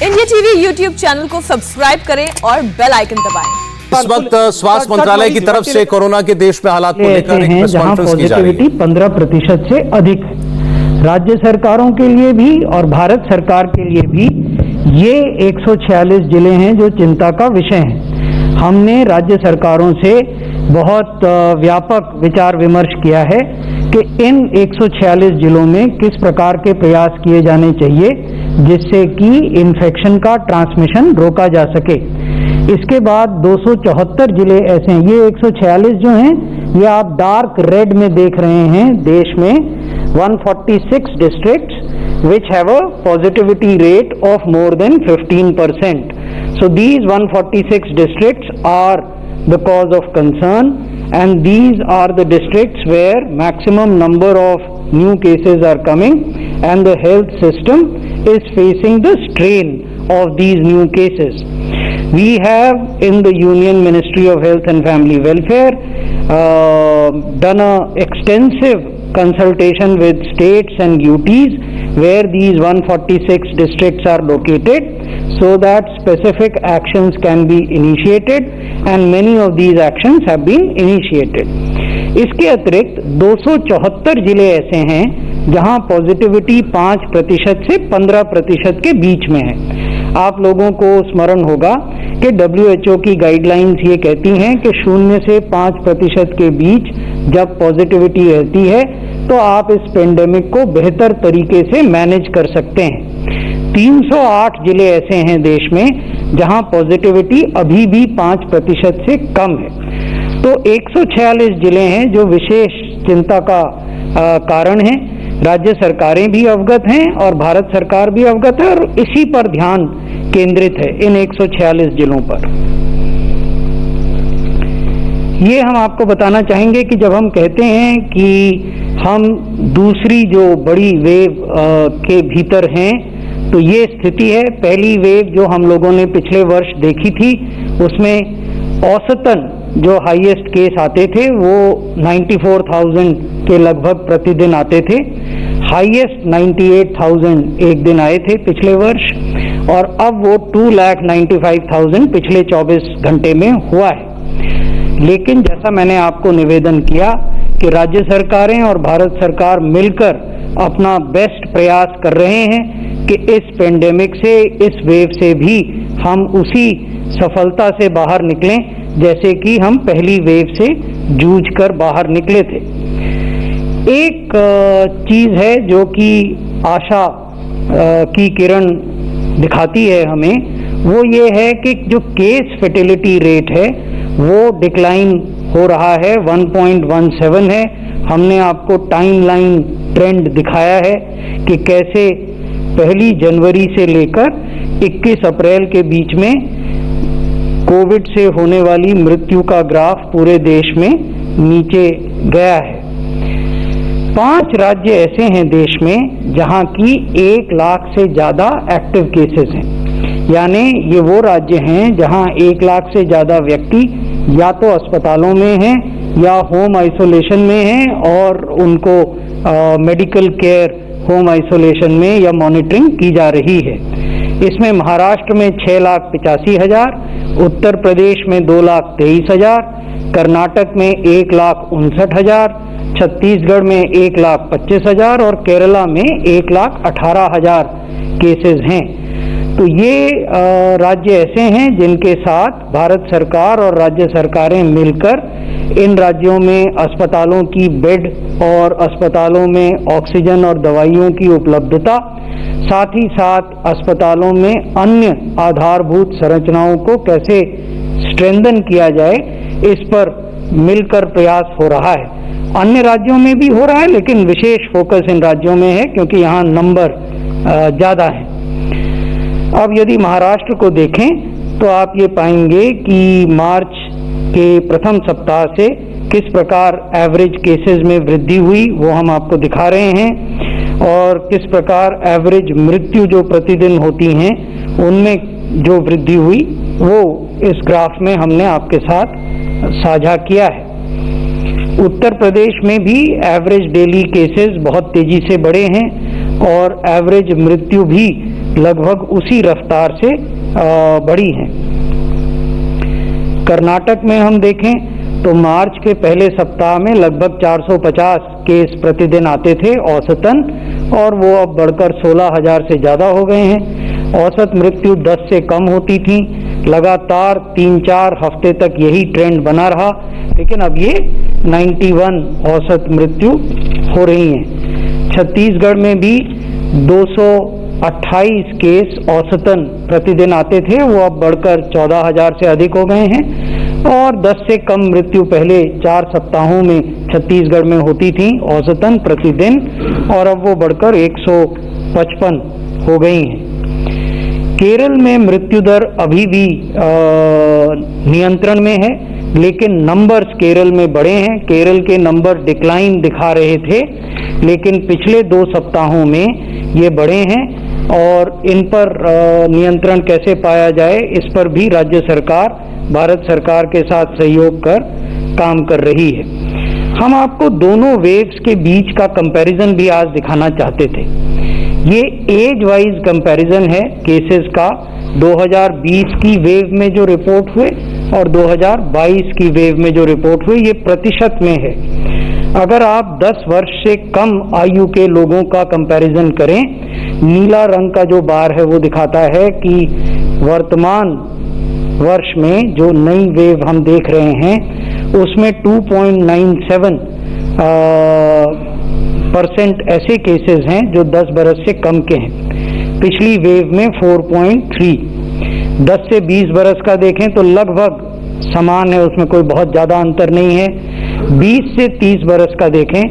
India TV YouTube channel को subscribe करें और बेल आइकन दबाएं। इस वक्त स्वास्थ्य मंत्रालय की तरफ से कोरोना के देश में हालात को लेकर एक प्रेस कॉन्फ्रेंस की जा रही है। 15% से अधिक है। राज्य सरकारों के लिए भी और भारत सरकार के लिए भी ये 146 जिले हैं जो चिंता का विषय हैं। हमने राज्य सरकारों से बहुत व्यापक विचार विमर्श किया है कि इन 146 जिलों में किस प्रकार के प्रयास किए जाने चाहिए जिससे कि इन्फेक्शन का ट्रांसमिशन रोका जा सके। इसके बाद 274 जिले ऐसे हैं। ये 146 जो हैं ये आप डार्क रेड में देख रहे हैं। देश में 146 districts which have a positivity rate of more than 15%. So these 146 districts are the cause of concern, and these are the districts where maximum number of new cases are coming and the health system is facing the strain of these new cases. We have in the Union Ministry of Health and Family Welfare done a extensive consultation with states and UTs where these 146 districts are located so that specific actions can be initiated, and many of these actions have been initiated. इसके अतिरिक्त 274 जिले ऐसे हैं जहां positivity 5% से 15% के बीच में है। आप लोगों को स्मरण होगा कि WHO की गाइडलाइंस ये कहती हैं कि 0 से 5% के बीच जब पॉजिटिविटी रहती है तो आप इस पेंडेमिक को बेहतर तरीके से मैनेज कर सकते हैं। 308 जिले ऐसे हैं देश में जहां पॉजिटिविटी अभी भी 5% से कम है। तो 146 जिले हैं जो विशेष चिंता का कारण है। राज्य सरकारें भी अवगत हैं और भारत सरकार भी अवगत है और इसी पर ध्यान केंद्रित है इन 146 जिलों पर। ये हम आपको बताना चाहेंगे कि जब हम कहते हैं कि हम दूसरी जो बड़ी वेव के भीतर हैं तो ये स्थिति है। पहली वेव जो हम लोगों ने पिछले वर्ष देखी थी उसमें औसतन जो हाईएस्ट केस आते थे वो 94,000 के लगभग प्रतिदिन आते थे। हाईएस्ट 98,000 एक दिन आए थे पिछले वर्ष और अब वो 2,95,000 पिछले 24 घंटे में हुआ है। लेकिन जैसा मैंने आपको निवेदन किया कि राज्य सरकारें और भारत सरकार मिलकर अपना बेस्ट प्रयास कर रहे हैं कि इस पेंडेमिक से, इस वेव से भी हम उसी सफलता से बाहर निकलें जैसे कि हम पहली वेव से जूझकर बाहर निकले थे। एक चीज है जो कि आशा की किरण दिखाती है हमें, वो ये है कि जो केस फर्टिलिटी रेट है वो डिक्लाइन हो रहा है, 1.17 है। हमने आपको टाइमलाइन ट्रेंड दिखाया है कि कैसे 1 जनवरी से लेकर 21 अप्रैल के बीच में कोविड से होने वाली मृत्यु का ग्राफ पूरे देश में नीचे गया है। 5 राज्य ऐसे हैं देश में जहां की 1 लाख से ज्यादा एक्टिव केसेस हैं, यानी ये वो राज्य हैं जहां 1 लाख से ज्यादा व्यक्ति या तो अस्पतालों में हैं या होम आइसोलेशन में हैं और उनको मेडिकल केयर होम आइसोलेशन में या मॉनिटरिंग की जा रही है। इसमें महाराष्ट्र में 6,85,000, उत्तर प्रदेश में 2,23,000, कर्नाटक में 1,59,000, छत्तीसगढ़ में 1,25,000 और केरला में 1,18,000 केसेस हैं। तो ये राज्य ऐसे हैं जिनके साथ भारत सरकार और राज्य सरकारें मिलकर इन राज्यों में अस्पतालों की बेड और अस्पतालों में ऑक्सीजन और दवाइयों की उपलब्धता, साथ ही साथ अस्पतालों में अन्य आधारभूत संरचनाओं को कैसे स्ट्रेंथन किया जाए, इस पर मिलकर प्रयास हो रहा है। अन्य राज्यों में भी हो रहा है लेकिन विशेष फोकस इन राज्यों में है क्योंकि यहाँ नंबर ज़्यादा है। अब यदि महाराष्ट्र को देखें तो आप ये पाएंगे कि मार्च के प्रथम सप्ताह से किस प्रकार एवरेज केसेस में वृद्धि हुई वो हम आपको दिखा रहे हैं और किस प्रकार एवरेज मृत्यु जो प्रतिदिन होती हैं उनमें जो वृद्धि हुई वो इस ग्राफ में हमने आपके साथ साझा किया है। उत्तर प्रदेश में भी एवरेज डेली केसेस बहुत तेजी से बढ़े हैं और एवरेज मृत्यु भी लगभग उसी रफ्तार से बढ़ी हैं। कर्नाटक में हम देखें तो मार्च के पहले सप्ताह में लगभग 450 केस प्रतिदिन आते थे औसतन, और वो अब बढ़कर 16,000 से ज़्यादा हो गए हैं। औसत मृत्यु 10 से कम होती थी। लगातार 3-4 हफ्ते तक यही ट्रेंड बना रहा, लेकिन अब ये 91 औसत मृत्यु हो रही हैं। छत्तीसगढ़ में भी 228 केस औसतन प्रतिदिन आते थे, वो अब बढ़कर 14,000 से अधिक हो गए हैं। और 10 से कम मृत्यु पहले 4 सप्ताहों में छत्तीसगढ़ में होती थी औसतन प्रतिदिन, और अब वो बढ़कर 155 हो गई हैं। केरल में मृत्यु दर अभी भी नियंत्रण में है, लेकिन नंबर्स केरल में बढ़े हैं। केरल के नंबर डिक्लाइन दिखा रहे थे, लेकिन पिछले 2 सप्ताहों में ये बढ़े हैं, और इन पर नियंत्रण कैसे पाया जाए, इस पर भी राज्य सरकार भारत सरकार के साथ सहयोग कर काम कर रही है। हम आपको दोनों वेव्स के बीच का कंपैरिजन भी आज दिखाना चाहते थे। ये एज वाइज कंपैरिजन है केसेस का, 2020 की वेव में जो रिपोर्ट हुए और 2022 की वेव में जो रिपोर्ट हुए, ये प्रतिशत में है। अगर आप 10 वर्ष से कम आयु के लोगों का कंपैरिजन करें, नीला रंग का जो बार है वो दिखाता है कि वर्तमान वर्ष में जो नई वेव हम देख रहे हैं उसमें 2.97% ऐसे केसेस हैं जो 10 बरस से कम के हैं। पिछली वेव में 4.3। 10 से 20 बरस का देखें तो लगभग समान है, उसमें कोई बहुत ज़्यादा अंतर नहीं है। 20 से 30 बरस का देखें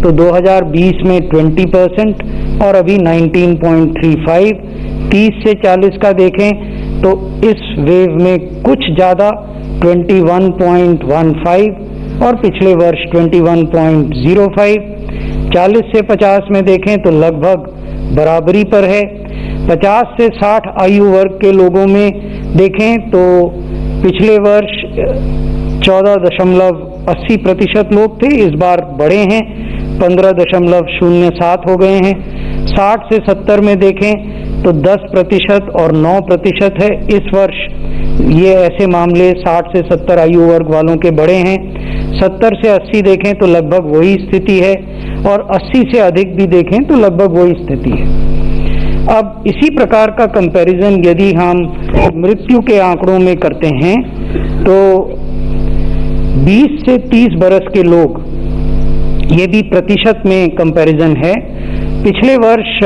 तो 2020 में 20% और अभी 19.35। 30 से 40 का देखें तो इस वेव में कुछ ज़्यादा 21.15 और पिछले वर्ष 21.05। 40 से 50 में देखें तो लगभग बराबरी पर है। 50 से 60 आयु वर्ग के लोगों में देखें तो पिछले वर्ष 14.80% लोग थे, इस बार बढ़े हैं, 15.07 हो गए हैं। 60 से 70 में देखें तो 10% और 9% है। इस वर्ष ये ऐसे मामले 60 से 70 आयु वर्ग वालों के बढ़े हैं। 70 से 80 देखें तो लगभग वही स्थिति है, और 80 से अधिक भी देखें तो लगभग वही स्थिति है। अब इसी प्रकार का कंपैरिजन यदि हम मृत्यु के आंकड़ों में करते हैं तो 20 से 30 बरस के लोग, ये भी प्रतिशत में कंपैरिजन है। पिछले वर्ष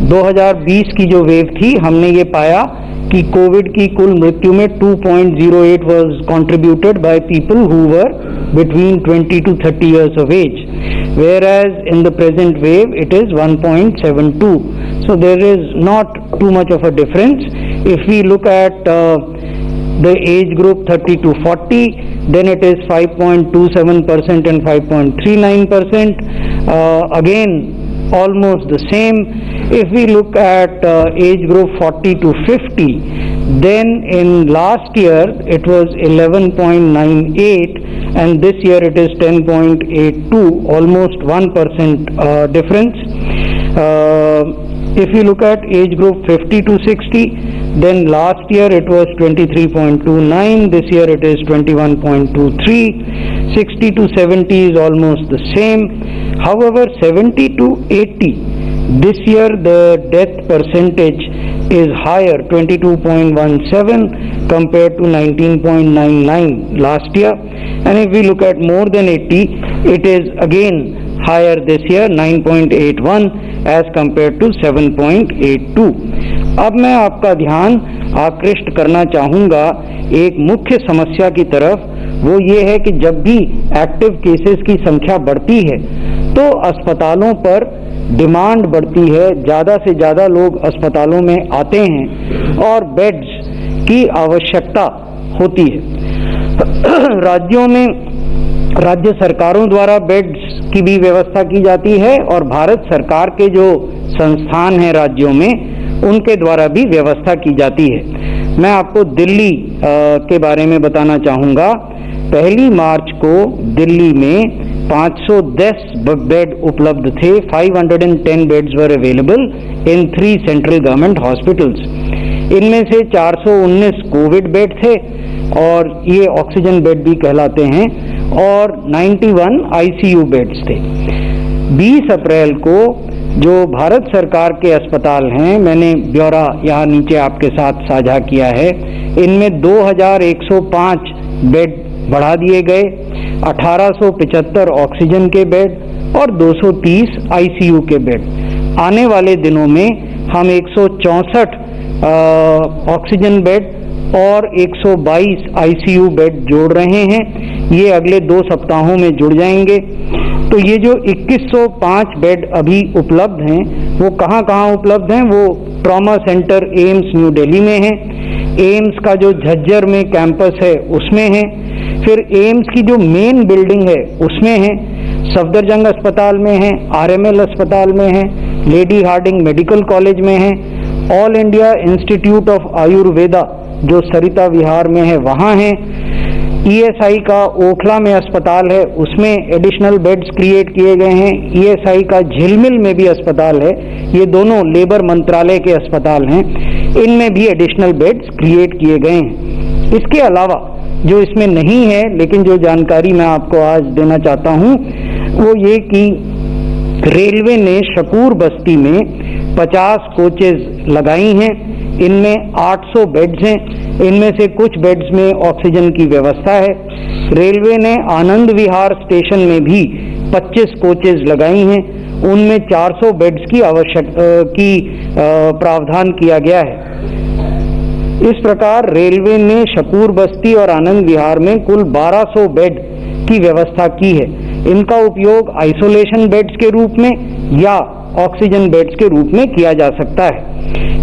2020 की जो वेव थी, हमने ये पाया कि कोविड की कुल मृत्यु में 2.08 was contributed by people who were between 20 to 30 years of age, whereas in the present wave it is 1.72. So there is not too much of a difference. If we look at the age group 30 to 40, then it is 5.27% and 5.39%. Again, almost the same. If we look at age group 40 to 50, then in last year it was 11.98 and this year it is 10.82, almost 1% difference. If you look at age group 50 to 60, then last year it was 23.29, this year it is 21.23. 60 to 70 is almost the same. However, 70 to 80, this year the death percentage is higher, 22.17 compared to 19.99 last year. And if we look at more than 80, it is again higher this year, 9.81 as compared to 7.82. अब मैं आपका ध्यान आकृष्ट करना चाहूँगा एक मुख्य समस्या की तरफ। वो ये है कि जब भी एक्टिव केसेस की संख्या बढ़ती है तो अस्पतालों पर डिमांड बढ़ती है, ज़्यादा से ज़्यादा लोग अस्पतालों में आते हैं और बेड्स की आवश्यकता होती है। राज्यों में राज्य सरकारों द्वारा बेड्स की भी व्यवस्था की जाती है और भारत सरकार के जो संस्थान हैं राज्यों में उनके द्वारा भी व्यवस्था की जाती है। मैं आपको दिल्ली के बारे में बताना चाहूँगा। 1 मार्च को दिल्ली में 510 बेड उपलब्ध थे। 510 beds were available in 3 central government hospitals. इनमें से 419 कोविड बेड थे और ये ऑक्सीजन बेड भी कहलाते हैं, और 91 आईसीयू बेड्स थे। 20 अप्रैल को जो भारत सरकार के अस्पताल हैं, मैंने ब्यौरा यहाँ नीचे आपके साथ साझा किया है, इनमें 2105 बेड बढ़ा दिए गए, 1875 ऑक्सीजन के बेड और 230 आईसीयू के बेड। आने वाले दिनों में हम 164 ऑक्सीजन बेड और 122 आईसीयू बेड जोड़ रहे हैं। ये अगले 2 सप्ताहों में जुड़ जाएंगे। तो ये जो 2105 बेड अभी उपलब्ध हैं, वो कहाँ कहाँ उपलब्ध हैं? वो trauma centre AIIMS new Delhi में है, एम्स का जो झज्जर में कैंपस है उसमें है, फिर एम्स की जो मेन बिल्डिंग है उसमें है, सफदरजंग अस्पताल में है, आरएमएल अस्पताल में है, लेडी हार्डिंग मेडिकल कॉलेज में है, all India institute of Ayurveda जो सरिता विहार में है वहाँ है, ईएसआई का ओखला में अस्पताल है उसमें एडिशनल बेड्स क्रिएट किए गए हैं, ईएसआई का झिलमिल में भी अस्पताल है, ये दोनों लेबर मंत्रालय के अस्पताल हैं, इनमें भी एडिशनल बेड्स क्रिएट किए गए हैं। इसके अलावा जो इसमें नहीं है, लेकिन जो जानकारी मैं आपको आज देना चाहता हूँ वो ये कि रेलवे ने शकूर बस्ती में 50 कोचेज लगाई हैं। इनमें 800 बेड्स हैं, इनमें से कुछ बेड्स में ऑक्सीजन की व्यवस्था है। रेलवे ने आनंद विहार स्टेशन में भी 25 कोचेज लगाई हैं, उनमें 400 बेड्स की प्रावधान किया गया है। इस प्रकार रेलवे ने शकूर बस्ती और आनंद विहार में कुल 1200 बेड की व्यवस्था की है। इनका उपयोग आइसोलेशन बेड्स के रूप में या ऑक्सीजन बेड्स के रूप में किया जा सकता है।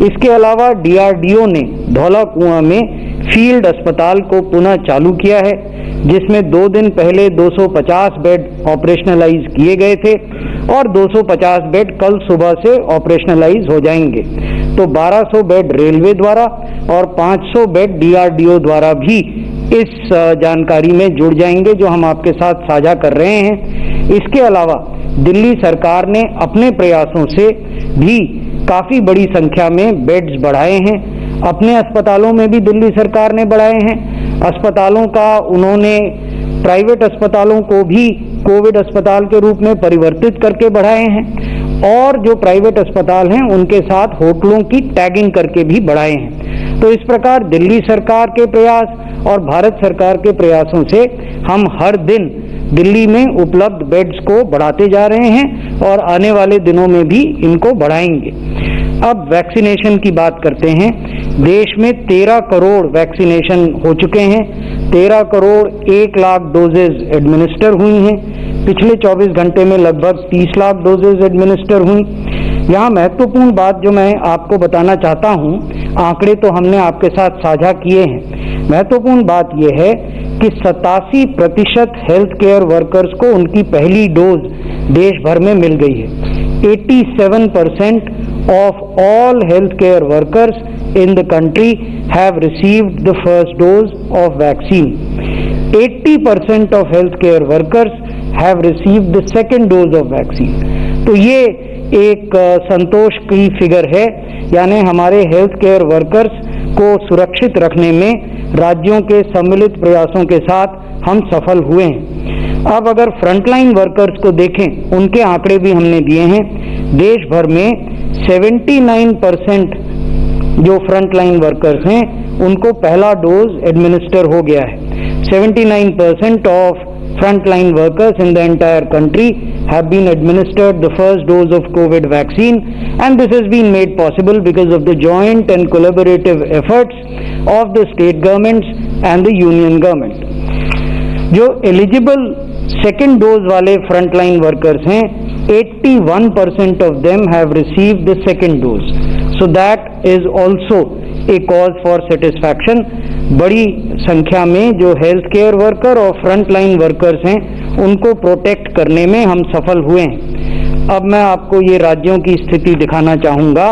इसके अलावा डीआरडीओ ने धौला कुआं में फील्ड अस्पताल को पुनः चालू किया है, जिसमें 2 दिन पहले 250 बेड ऑपरेशनलाइज किए गए थे और 250 बेड कल सुबह से ऑपरेशनलाइज हो जाएंगे। तो 1200 बेड रेलवे द्वारा और 500 बेड डीआरडीओ द्वारा भी इस जानकारी में जुड़ जाएंगे जो हम आपके साथ साझा कर रहे हैं। इसके अलावा दिल्ली सरकार ने अपने प्रयासों से भी काफी बड़ी संख्या में बेड्स बढ़ाए हैं। अपने अस्पतालों में भी दिल्ली सरकार ने बढ़ाए हैं। अस्पतालों का उन्होंने प्राइवेट अस्पतालों को भी कोविड अस्पताल के रूप में परिवर्तित करके बढ़ाए हैं और जो प्राइवेट अस्पताल हैं उनके साथ होटलों की टैगिंग करके भी बढ़ाए हैं। तो इस प्रकार दिल्ली सरकार के प्रयास और भारत सरकार के प्रयासों से हम हर दिन दिल्ली में उपलब्ध बेड्स को बढ़ाते जा रहे हैं और आने वाले दिनों में भी इनको बढ़ाएंगे। अब वैक्सीनेशन की बात करते हैं। देश में 13 करोड़ वैक्सीनेशन हो चुके हैं। 13 करोड़ 1 लाख डोजेज एडमिनिस्टर हुई हैं। पिछले 24 घंटे में लगभग 30 लाख डोजेज एडमिनिस्टर हुई। यहाँ महत्वपूर्ण बात जो मैं आपको बताना चाहता हूँ, आंकड़े तो हमने आपके साथ साझा किए हैं। महत्वपूर्ण बात यह है कि 87% हेल्थ केयर वर्कर्स को उनकी पहली डोज देश भर में मिल गई है। 87% of all healthcare workers in the country have received the first dose of vaccine. 80% of healthcare workers have received the second dose of vaccine. तो ये एक संतोष की फिगर है, यानी हमारे हेल्थ केयर वर्कर्स को सुरक्षित रखने में राज्यों के सम्मिलित प्रयासों के साथ हम सफल हुए हैं। अब अगर फ्रंटलाइन वर्कर्स को देखें, उनके आंकड़े भी हमने दिए हैं। देश भर में 79% जो फ्रंटलाइन वर्कर्स हैं उनको पहला डोज एडमिनिस्टर हो गया है। 79% of frontline workers in the entire country have been administered the first dose of COVID vaccine, and this has been made possible because of the joint and collaborative efforts of the state governments and the union government. जो eligible second dose वाले frontline workers हैं, 81% of them have received the second dose. So that is also a cause for satisfaction. बड़ी संख्या में जो health care worker और front line workers हैं उनको प्रोटेक्ट करने में हम सफल हुए हैं। अब मैं आपको ये राज्यों की स्थिति दिखाना चाहूँगा।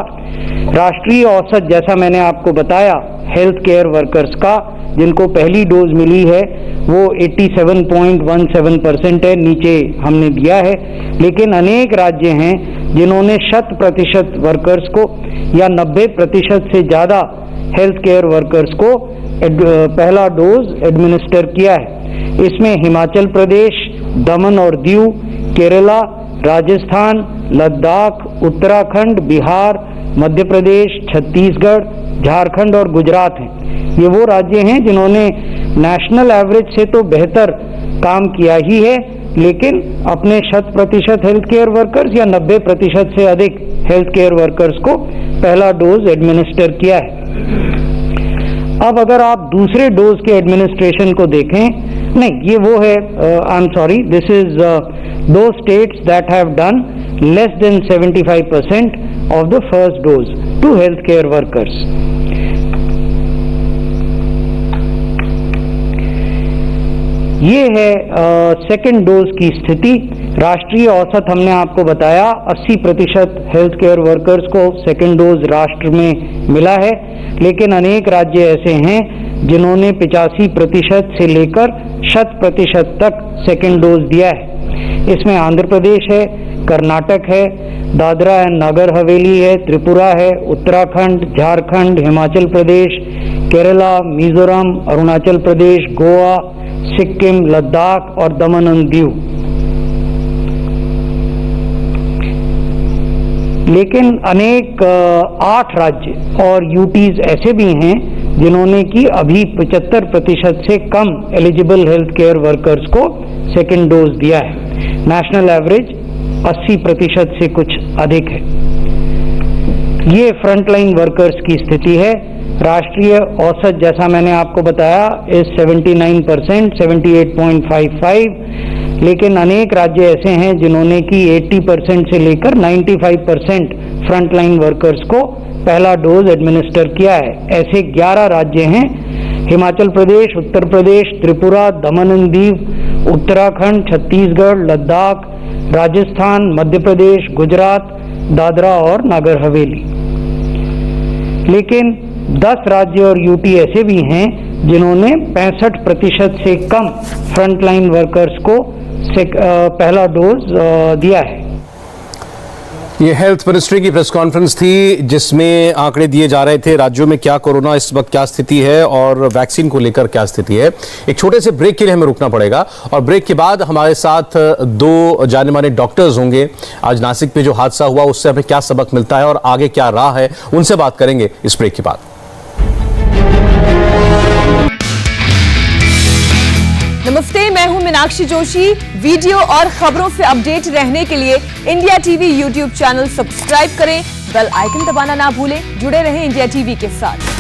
राष्ट्रीय औसत, जैसा मैंने आपको बताया, हेल्थ केयर वर्कर्स का जिनको पहली डोज मिली है वो 87.17% है, नीचे हमने दिया है। लेकिन अनेक राज्य हैं जिन्होंने 100% वर्कर्स को या 90% से ज़्यादा हेल्थ केयर वर्कर्स को पहला डोज एडमिनिस्टर किया है। इसमें हिमाचल प्रदेश, दमन और दीव, केरला, राजस्थान, लद्दाख, उत्तराखंड, बिहार, मध्य प्रदेश, छत्तीसगढ़, झारखंड और गुजरात हैं। ये वो राज्य हैं जिन्होंने नेशनल एवरेज से तो बेहतर काम किया ही है, लेकिन अपने 100% हेल्थ केयर वर्कर्स या 90% से अधिक हेल्थ केयर वर्कर्स को पहला डोज एडमिनिस्टर किया है। अब अगर आप दूसरे डोज के एडमिनिस्ट्रेशन को देखें, नहीं, ये वो है, I am sorry, this is two states that have done less than 75% of the first dose to health care workers. ये है सेकेंड डोज की स्थिति। राष्ट्रीय औसत हमने आपको बताया 80% हेल्थ केयर वर्कर्स को सेकेंड डोज राष्ट्र में मिला है, लेकिन अनेक राज्य ऐसे हैं जिन्होंने 85% से लेकर 100% तक सेकेंड डोज दिया है। इसमें आंध्र प्रदेश है, कर्नाटक है, दादरा एंड नगर हवेली है, त्रिपुरा है, उत्तराखंड, झारखंड, हिमाचल प्रदेश, केरला, मिजोरम, अरुणाचल प्रदेश, गोवा, सिक्किम, लद्दाख और दमन एंड दीव। लेकिन अनेक 8 राज्य और यूटीज ऐसे भी हैं जिन्होंने कि अभी 75% से कम एलिजिबल हेल्थ केयर वर्कर्स को सेकेंड डोज दिया है। नेशनल एवरेज 80% से कुछ अधिक है। ये फ्रंटलाइन वर्कर्स की स्थिति है। राष्ट्रीय औसत, जैसा मैंने आपको बताया, इस 79%, 78.55, लेकिन अनेक राज्य ऐसे हैं जिन्होंने कि 80% से लेकर 95% फ्रंटलाइन वर्कर्स को पहला डोज एडमिनिस्टर किया है। ऐसे 11 राज्य हैं, हिमाचल प्रदेश, उत्तर प्रदेश, त्रिपुरा, दमन एंड दीव, उत्तराखंड, छत्तीसगढ़, लद्दाख, राजस्थान, मध्य प्रदेश, गुजरात, दादरा और नगर हवेली। लेकिन 10 राज्य और यूटी ऐसे भी हैं जिन्होंने 65% से कम फ्रंटलाइन वर्कर्स को पहला डोज दिया है। ये हेल्थ मिनिस्ट्री की प्रेस कॉन्फ्रेंस थी जिसमें आंकड़े दिए जा रहे थे राज्यों में क्या कोरोना इस वक्त क्या स्थिति है और वैक्सीन को लेकर क्या स्थिति है। एक छोटे से ब्रेक के लिए हमें रुकना पड़ेगा और ब्रेक के बाद हमारे साथ 2 जाने माने डॉक्टर्स होंगे। आज नासिक में जो हादसा हुआ उससे हमें क्या सबक मिलता है और आगे क्या राह है, उनसे बात करेंगे इस ब्रेक के बाद। नमस्ते, मैं हूं मीनाक्षी जोशी। वीडियो और खबरों से अपडेट रहने के लिए India TV YouTube channel subscribe करें, बेल आइकन दबाना ना भूलें। जुड़े रहें इंडिया टीवी के साथ।